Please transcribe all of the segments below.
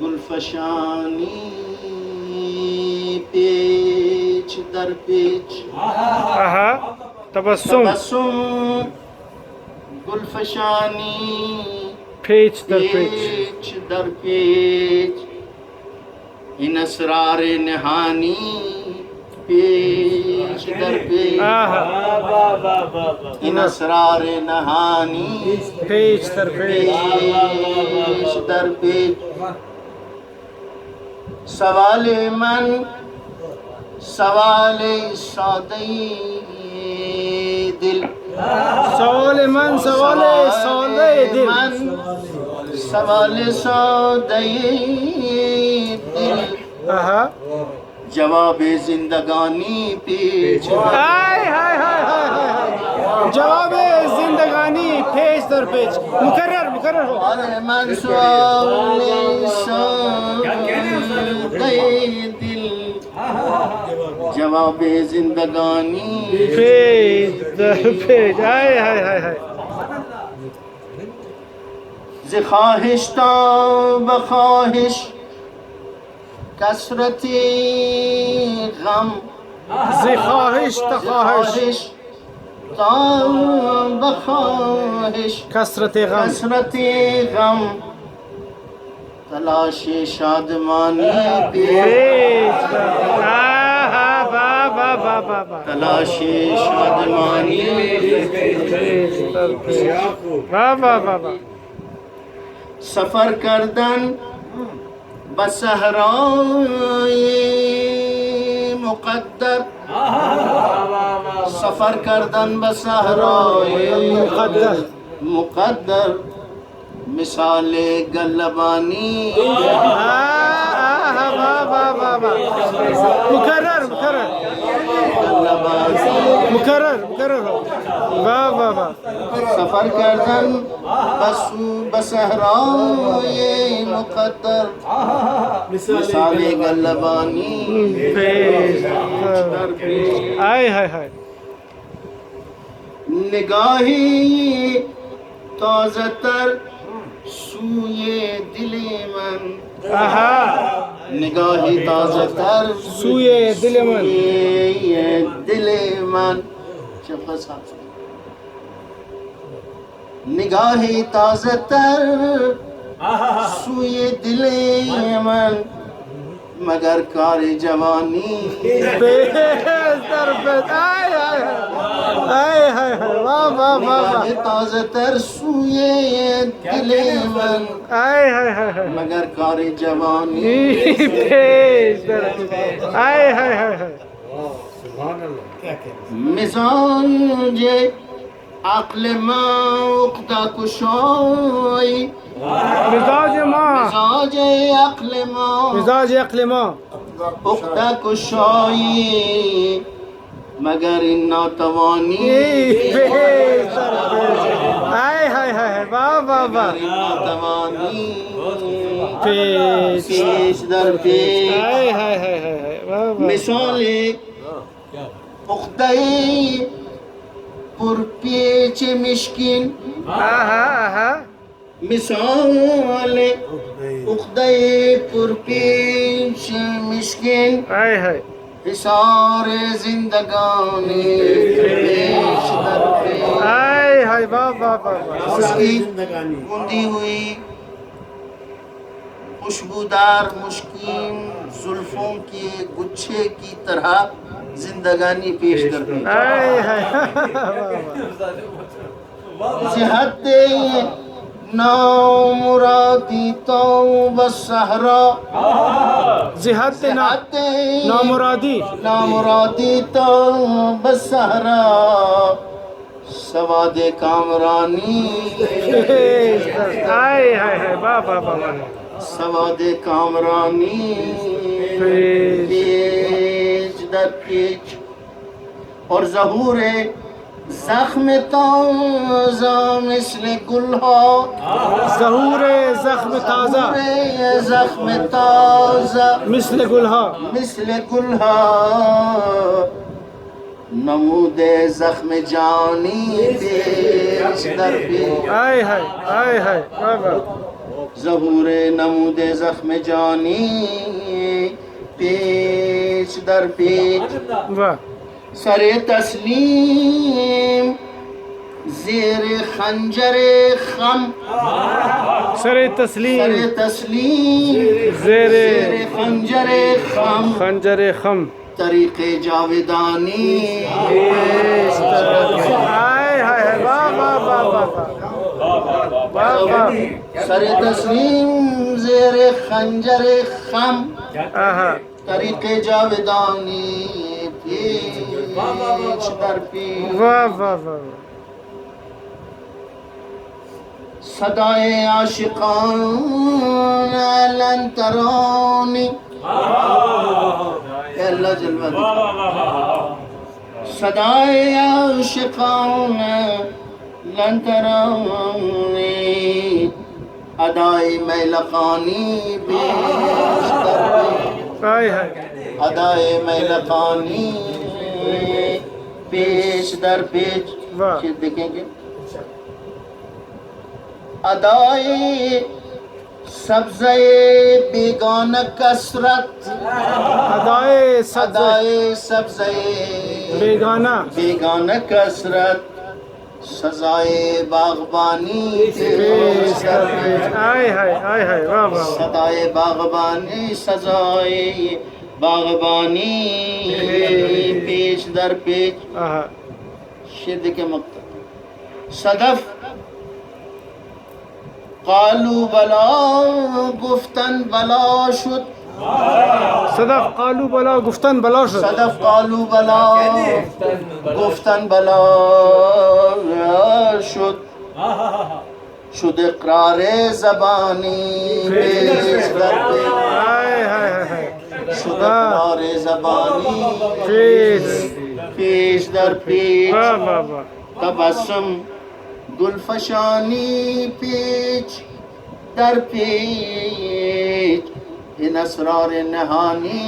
गुलफशानी पेच दर पेच तबस्सुम तबस्सुम गुलफशानी पेच दर पेच दर पेच इन असरार नहानी पेच दर पेच इन असरार नहानी पेच दर पेच दर पेच सवाले मन सवाले सौदई दिल सवाले मन सवाले सौदे दिल मन सवाले सौदई दिल जवाब जिंदगानी पेच हाय हाय हाय हाय हाय जवाब जिंदगानी पेच दर पेच मुकर्रर मुकर्रर हो मन सवाले सौदई दिल जवाब जिंदगानी पेच दर पेच हाय हाय हाय हाय ज़ ख्वाहिश ता बख्वाहिश कसरती गम ज़ ख्वाहिश ता ख्वाहिश ता बख्वाहिश कसरते गम कसरती गम तलाश शादमानी पेच दर वाह वाह वाह वाह वाह तलाश शादमानी पेच दर पेच वाह वाह वाह वाह सफर करदन बसहराए मुक़द्दर सफर करदन बसहराए मुक़द्दर मुक़द्दर मिसाले गलबानी वाह वाह वाह वाह मुकर्रर मुकर्रर मुकर्रर मुकर्रर हो वाह वाह वाह सफर करदन बसहराए मुक़द्दर मिसाले गलबानी हाय हाय हाय निगाही ताज़तर सूये दिले मन निगाही ताज़तर सूये दिले मन दिले मन निगाही ताज़तर सूये दिले मन मगर कार जवानी वाह वाह वाह ताज़तर सूये दिले मन मगर कार जवानी मिजाज अक्ल उक़दा कुशाई मिजाज माँ मिजाज अक्ल मिजाज अक्ल माँ उक़दा कुशाई मगर इन्ना तवानी हाय हाय हाय वाह वाह वाह तवानी पेच पेश दर पेश हाय हाय हाय हाय वाह वाह मिसाले उक़दे पुरपेच मिश्किन मिसाले उक़दे पुरपेच मिश्किन हाय हाय हिसार जिंदगानी पेश दर पेश हाय हाय वाह वाह वाह उसकी गूंदी हुई खुशबूदार मुश्किन जुल्फों के गुच्छे की तरह जिंदगानी पेश करती हाय हाय जिहते नामुरादी तो बसहरा जिहाद नामुरादी नामुरादी तो बसहरा सवादे कामरानी हाय हाय हाय वाह वाह वाह सवादे कामरानी पेच दर पेच और ज़हूरे ज़ख्म ताज़ा मिस्ल गुल्हा ज़हूरे ज़ख्म ताज़ा ज़ख्म ताज़ा मिस्ल गुल्हा मिस्ल गुल्हा नमूदे जख्म जानी पेश दर पेश हाय हाय हाय हाय वाह वाह ज़हूरे नमूदे जख्म जानी पेश दर पेश वाह सरे तस्लीम ज़ेर खंजरे खम सरे तस्लीम सरे तस्लीम ज़ेरे ज़ेर खंजरे खम खंजरे खम तरीक़े जावेदानी हाय हाय हाय वाह वाह वाह वाह वाह वाह सरे तस्लीम ज़ेर खंजरे खम आहा तरीक़े जावेदानी पेश दर पेश वाह वाह वाह सदाए आशिकान लन तरानी अल्लाह जलवा सदाए आशिकान लन तरानी अदाए मैलकानी पेश दर पेश हाय हाय अदाए मैलकानी पेश दर पेश वाह। शेर देखेंगे अदाए सब्ज़े बेगान कसरत अदाए सब्ज़ अदाए सब्ज़े बेगाना बेगान कसरत सजाए बागबानी पेश कर पेश हाय हाय हाय हाय वाह वाह सदाए बागबानी सजाए बागबानी पेश दर पेश आहा शेर के मकता सदफ कालू बला गुफ्तन बला शुद सदफ कालू बला गुफ्तन बला शुद सदफ कालू बला गुफ्तन बला शुद शुद इक़रार ज़बानी पेश दर पेश हाय हाय हाय हाय शुद इक़रार ज़बानी पेश पेश दर पेश वाह वाह वाह तबस्सुम गुलफशानी पेच दर पेच इन असरार नहानी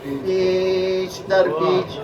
पेच दर पेच